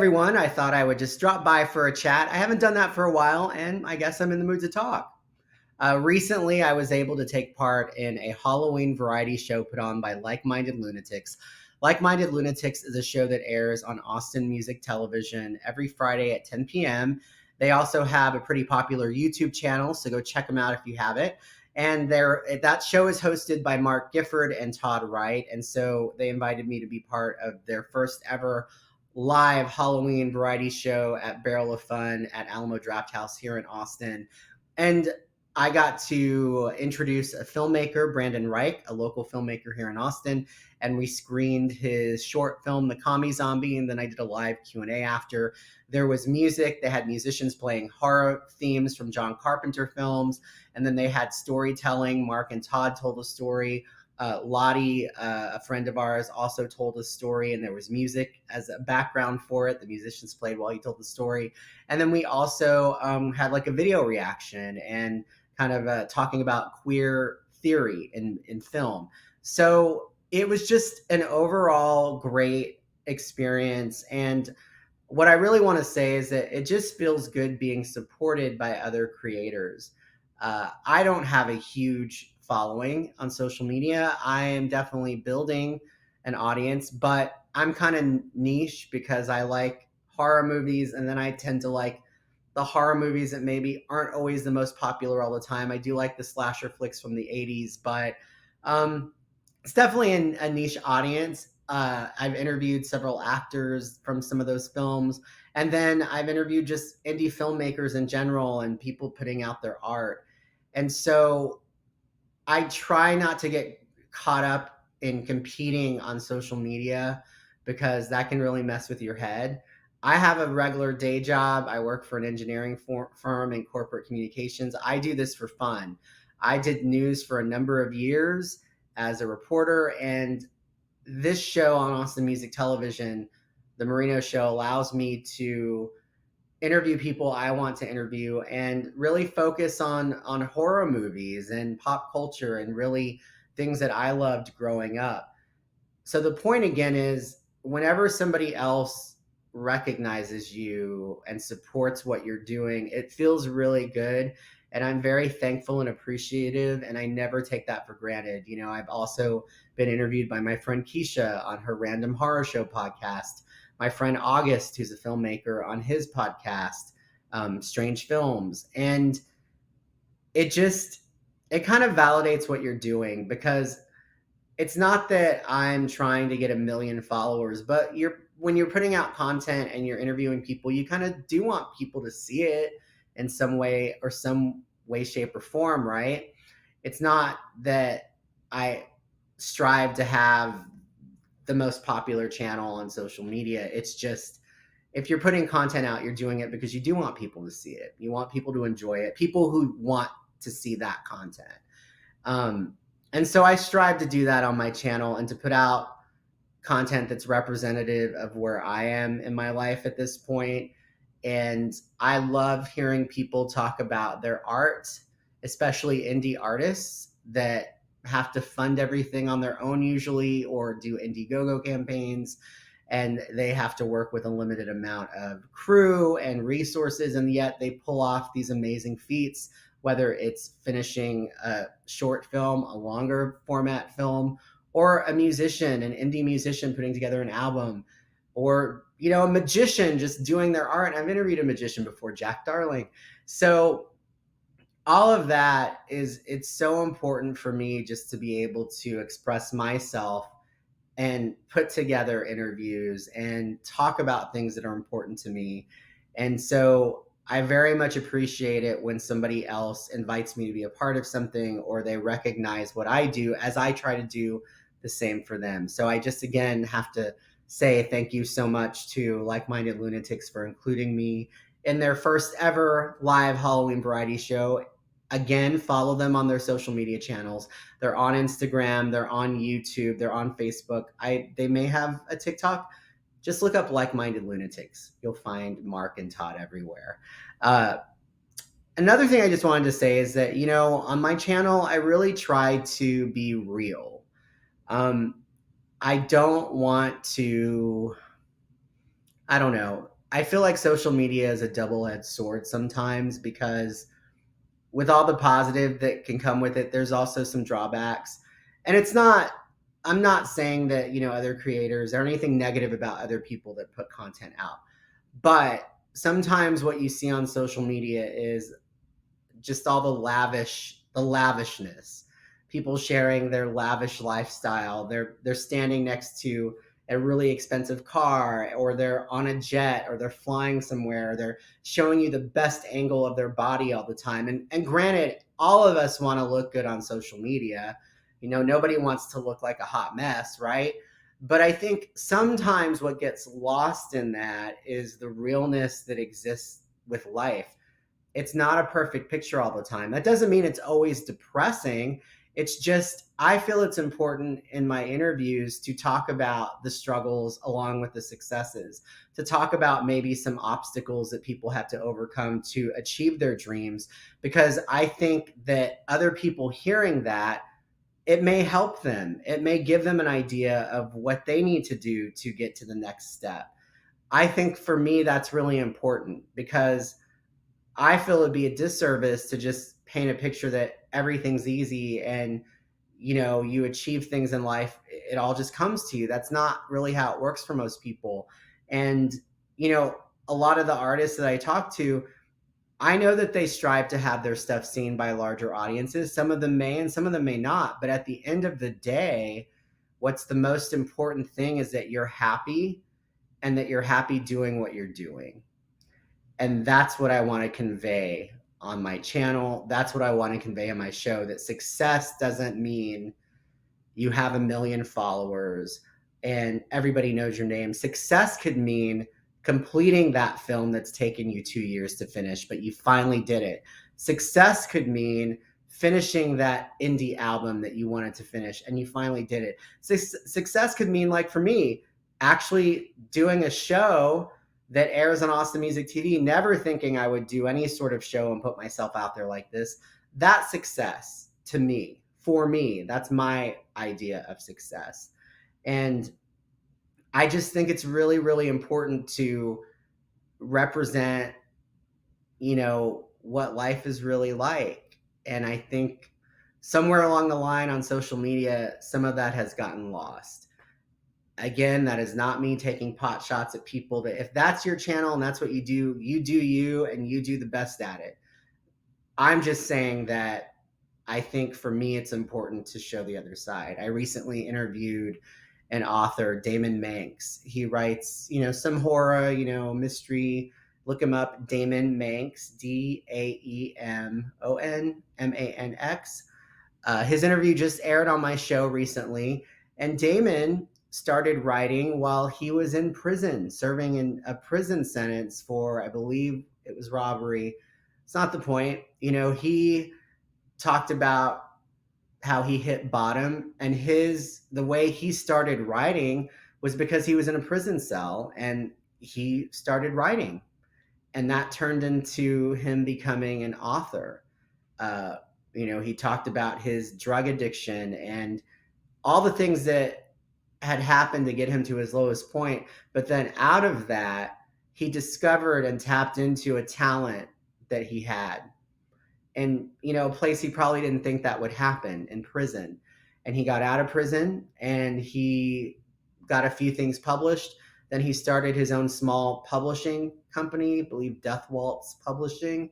everyone. I thought I would just drop by for a chat. I haven't done that for a while, and I guess I'm in the mood to talk. Recently, I was able to take part in a Halloween variety show put on by Like Minded Lunatics. Like Minded Lunatics is a show that airs on Austin Music Television every Friday at 10 p.m. They also have a pretty popular YouTube channel, so go check them out if you have it. And that show is hosted by Mark Gifford and Todd Wright. And so they invited me to be part of their first ever live Halloween variety show at Barrel of Fun at Alamo Draft House here in Austin. And I got to introduce a filmmaker, Brandon Reich, a local filmmaker here in Austin, and we screened his short film, The Commie Zombie, and then I did a live Q&A after. There was music. They had musicians playing horror themes from John Carpenter films, and then they had storytelling. Mark and Todd told a story. Lottie, a friend of ours, also told a story, and there was music as a background for it. The musicians played while he told the story. And then we also had like a video reaction and kind of talking about queer theory in film. So it was just an overall great experience. And what I really want to say is that it just feels good being supported by other creators. I don't have a huge following on social media. I am definitely building an audience, but I'm kind of niche because I like horror movies, and then I tend to like the horror movies that maybe aren't always the most popular all the time. I do like the slasher flicks from the 80s, but um, it's definitely a niche audience. I've interviewed several actors from some of those films, and then I've interviewed just indie filmmakers in general and people putting out their art. And so I try not to get caught up in competing on social media because that can really mess with your head. I have a regular day job. I work for an engineering firm in corporate communications. I do this for fun. I did news for a number of years as a reporter, and this show on Austin Music Television, the Marino Show, allows me to interview people I want to interview and really focus on horror movies and pop culture and really things that I loved growing up. So the point again is whenever somebody else recognizes you and supports what you're doing, it feels really good. And I'm very thankful and appreciative, and I never take that for granted. You know, I've also been interviewed by my friend Keisha on her Random Horror Show podcast, my friend August, who's a filmmaker, on his podcast, Strange Films. And it just, it kind of validates what you're doing because it's not that I'm trying to get a million followers, but when you're putting out content and you're interviewing people, you kind of do want people to see it in some way or some way, shape, or form, right? It's not that I strive to have the most popular channel on social media. It's just if you're putting content out, you're doing it because you do want people to see it. You want people to enjoy it, people who want to see that content. And so I strive to do that on my channel and to put out content that's representative of where I am in my life at this point. And I love hearing people talk about their art, especially indie artists that have to fund everything on their own usually or do Indiegogo campaigns, and they have to work with a limited amount of crew and resources, and yet they pull off these amazing feats, whether it's finishing a short film, a longer format film, or a musician, an indie musician putting together an album, or a magician just doing their art. I've interviewed a magician before, Jack Darling. So all of that it's so important for me just to be able to express myself and put together interviews and talk about things that are important to me. And so I very much appreciate it when somebody else invites me to be a part of something or they recognize what I do as I try to do the same for them. So I just again have to say thank you so much to Like Minded Lunatics for including me in their first ever live Halloween variety show. Again, follow them on their social media channels. They're on Instagram, they're on YouTube, they're on Facebook. They may have a TikTok. Just look up Like Minded Lunatics. You'll find Mark and Todd everywhere. Uh, Another thing I just wanted to say is that, on my channel, I really try to be real. I don't want to, I don't know, I feel like social media is a double-edged sword sometimes, because with all the positive that can come with it, there's also some drawbacks. And it's not, I'm not saying that, other creators or anything negative about other people that put content out. But sometimes what you see on social media is just all the lavishness, people sharing their lavish lifestyle. They're standing next to a really expensive car, or they're on a jet, or they're flying somewhere. They're showing you the best angle of their body all the time. And granted, all of us want to look good on social media. Nobody wants to look like a hot mess, right? But I think sometimes what gets lost in that is the realness that exists with life. It's not a perfect picture all the time. That doesn't mean it's always depressing. It's just, I feel it's important in my interviews to talk about the struggles along with the successes, to talk about maybe some obstacles that people have to overcome to achieve their dreams, because I think that other people hearing that, it may help them. It may give them an idea of what they need to do to get to the next step. I think for me, that's really important, because I feel it'd be a disservice to just paint a picture that everything's easy and you achieve things in life, it all just comes to you. That's not really how it works for most people. And you know, a lot of the artists that I talk to, I know that they strive to have their stuff seen by larger audiences. Some of them may and some of them may not, but at the end of the day, what's the most important thing is that you're happy, and that you're happy doing what you're doing. And that's what I want to convey on my channel. That's what I want to convey on my show, that success doesn't mean you have a million followers and everybody knows your name. Success could mean completing that film that's taken you 2 years to finish, but you finally did it. Success could mean finishing that indie album that you wanted to finish and you finally did it. Success could mean, like for me, actually doing a show that airs on Austin Music TV, never thinking I would do any sort of show and put myself out there like this. That's success to me. For me, that's my idea of success. And I just think it's really, really important to represent, what life is really like. And I think somewhere along the line on social media, some of that has gotten lost. Again, that is not me taking pot shots at people. That if that's your channel and that's what you do you, and you do the best at it. I'm just saying that I think for me, it's important to show the other side. I recently interviewed an author, Damon Manx. He writes, some horror, mystery. Look him up, Damon Manx, DaemonManx. His interview just aired on my show recently, and Damon started writing while he was in prison, serving in a prison sentence for, I believe it was robbery. It's not the point. He talked about how he hit bottom, and the way he started writing was because he was in a prison cell and he started writing, and that turned into him becoming an author. uh, he talked about his drug addiction and all the things that had happened to get him to his lowest point, but then out of that he discovered and tapped into a talent that he had, and a place he probably didn't think that would happen, in prison. And he got out of prison and he got a few things published. Then he started his own small publishing company, I believe Death Waltz Publishing,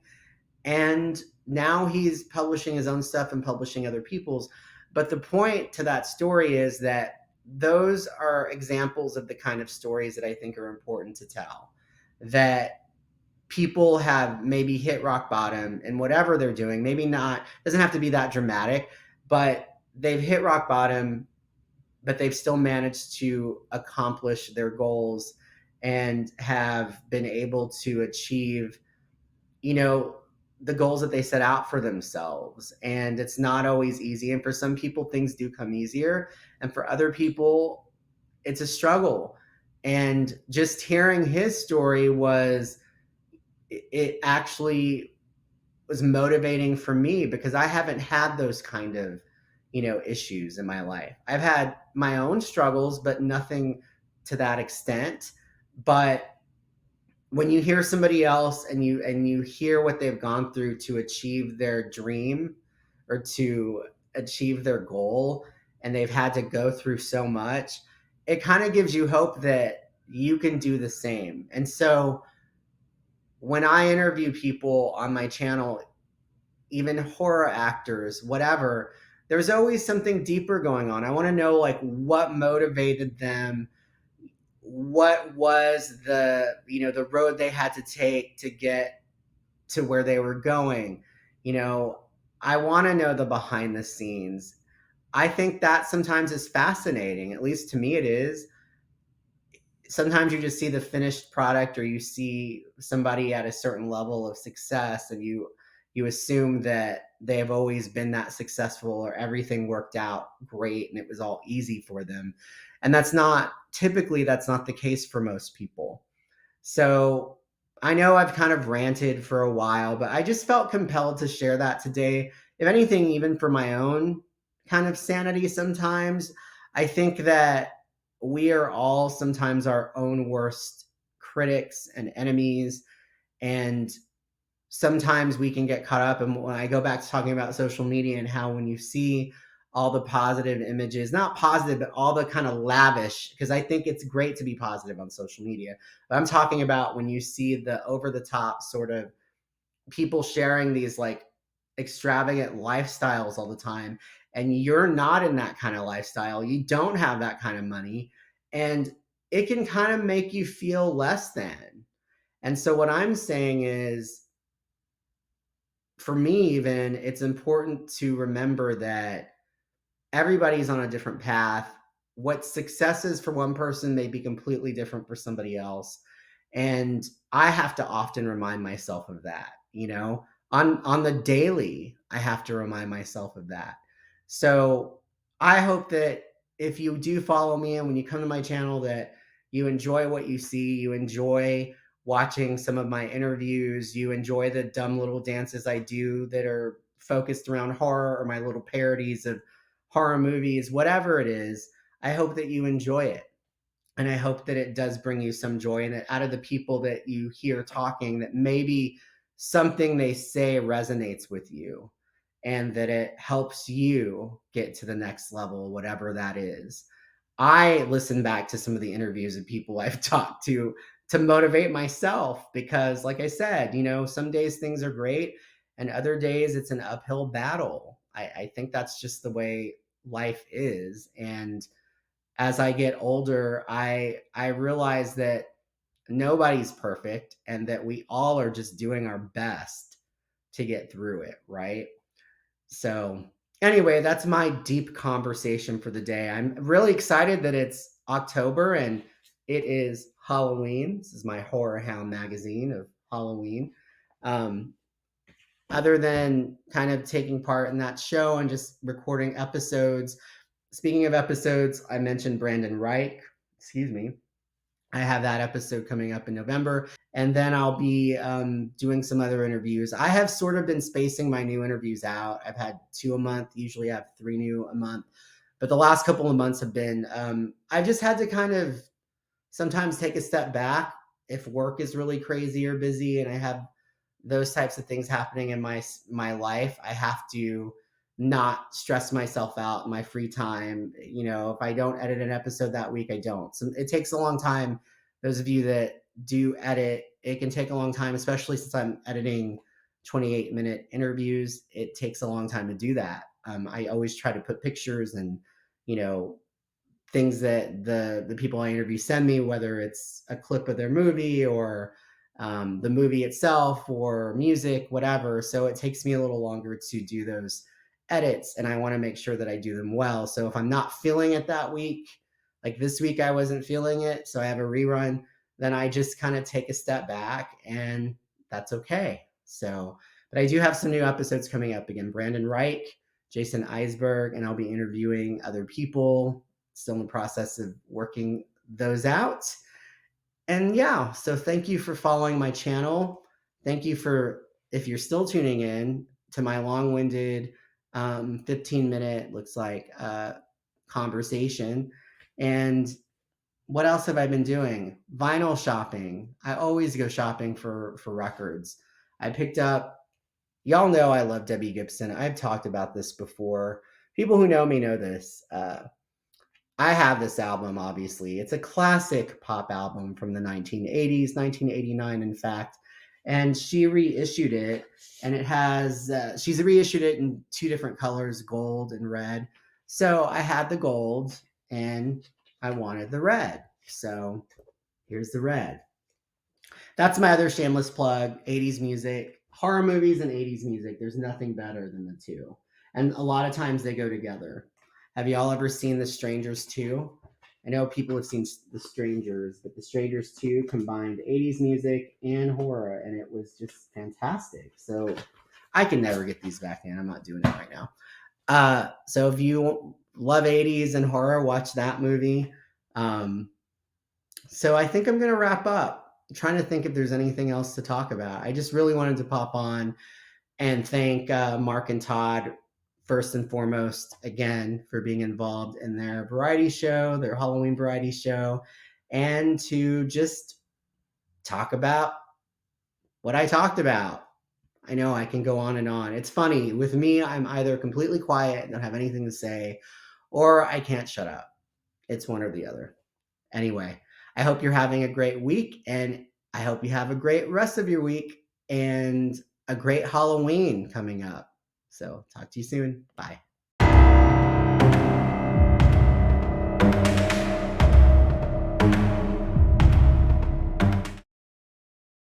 and now he's publishing his own stuff and publishing other people's. But the point to that story is that those are examples of the kind of stories that I think are important to tell, that people have maybe hit rock bottom in whatever they're doing. Maybe not, doesn't have to be that dramatic, but they've hit rock bottom, but they've still managed to accomplish their goals and have been able to achieve, you know, the goals that they set out for themselves. And it's not always easy. And for some people, things do come easier. And for other people, it's a struggle. And just hearing his story it actually was motivating for me, because I haven't had those kind of, issues in my life. I've had my own struggles, but nothing to that extent. But when you hear somebody else and you hear what they've gone through to achieve their dream or to achieve their goal, and they've had to go through so much, it kind of gives you hope that you can do the same. And so when I interview people on my channel, even horror actors, whatever, there's always something deeper going on. I want to know like what motivated them, what was the road they had to take to get to where they were going. You know, I want to know the behind the scenes. I think that sometimes is fascinating. At least to me it is. Sometimes you just see the finished product, or you see somebody at a certain level of success, and you assume that they have always been that successful, or everything worked out great and it was all easy for them. And that's not the case for most people. So I know I've kind of ranted for a while, but I just felt compelled to share that today. If anything, even for my own kind of sanity sometimes, I think that we are all sometimes our own worst critics and enemies. And sometimes we can get caught up. And when I go back to talking about social media and how when you see all the positive images, not positive, but all the kind of lavish, because I think it's great to be positive on social media. But I'm talking about when you see the over the top sort of people sharing these like extravagant lifestyles all the time, and you're not in that kind of lifestyle, you don't have that kind of money, and it can kind of make you feel less than. And so what I'm saying is, for me, even, it's important to remember that everybody's on a different path. What success is for one person may be completely different for somebody else. And I have to often remind myself of that, on the daily, I have to remind myself of that. So I hope that if you do follow me and when you come to my channel, that you enjoy what you see, you enjoy watching some of my interviews, you enjoy the dumb little dances I do that are focused around horror, or my little parodies of horror movies, whatever it is. I hope that you enjoy it. And I hope that it does bring you some joy, and that out of the people that you hear talking, that maybe something they say resonates with you, and that it helps you get to the next level, whatever that is. I listen back to some of the interviews of people I've talked to motivate myself, because like I said, some days things are great and other days it's an uphill battle. I think that's just the way life is. And as I get older, I realize that nobody's perfect, and that we all are just doing our best to get through it, right? So, anyway, that's my deep conversation for the day. I'm really excited that it's October and it is Halloween. This is my Horror Hound magazine of Halloween. Um, Other than kind of taking part in that show and just recording episodes, speaking of episodes, I mentioned Brandon Reich. Excuse me. I have that episode coming up in November, and then I'll be doing some other interviews. I have sort of been spacing my new interviews out. I've had 2 a month. Usually, I have 3 new a month, but the last couple of months have been. I've just had to kind of sometimes take a step back if work is really crazy or busy, and I have those types of things happening in my life. I have to not stress myself out in my free time. If I don't edit an episode that week, I don't. So it takes a long time. Those of you that do edit, it can take a long time, especially since I'm editing 28-minute interviews. It takes a long time to do that. I always try to put pictures and you know things that the people I interview send me, whether it's a clip of their movie, or the movie itself, or music, whatever. So it takes me a little longer to do those edits, and I want to make sure that I do them well. So if I'm not feeling it that week, like this week I wasn't feeling it, so I have a rerun, then I just kind of take a step back, and that's okay. So, but I do have some new episodes coming up. Again, Brandon Reich, Jason Isberg, and I'll be interviewing other people. Still in the process of working those out. And yeah, so thank you for following my channel. Thank you for, if you're still tuning in to my long-winded 15-minute, looks like, conversation. And What else have I been doing? Vinyl shopping. I always go shopping for records. I picked up, y'all know I love Debbie Gibson. I've talked about this before. People who know me know this. I have this album, obviously. It's a classic pop album from the 1980s, 1989, in fact. And she reissued it, and she's reissued it in two different colors, gold and red. So I had the gold, and I wanted the red. So here's the red. That's my other shameless plug, 80s music, horror movies and 80s music. There's nothing better than the two. And a lot of times they go together. Have y'all ever seen The Strangers 2? I know people have seen The Strangers, but The Strangers 2 combined 80s music and horror, and it was just fantastic. So I can never get these back in. I'm not doing it right now. So if you love 80s and horror, watch that movie. So I think I'm going to wrap up. I'm trying to think if there's anything else to talk about. I just really wanted to pop on and thank Mark and Todd first and foremost again for being involved in their variety show, their Halloween variety show, and to just talk about what I talked about. I know I can go on and on. It's funny. With me, I'm either completely quiet and don't have anything to say, or I can't shut up. It's one or the other. Anyway, I hope you're having a great week, and I hope you have a great rest of your week and a great Halloween coming up. So, talk to you soon. Bye.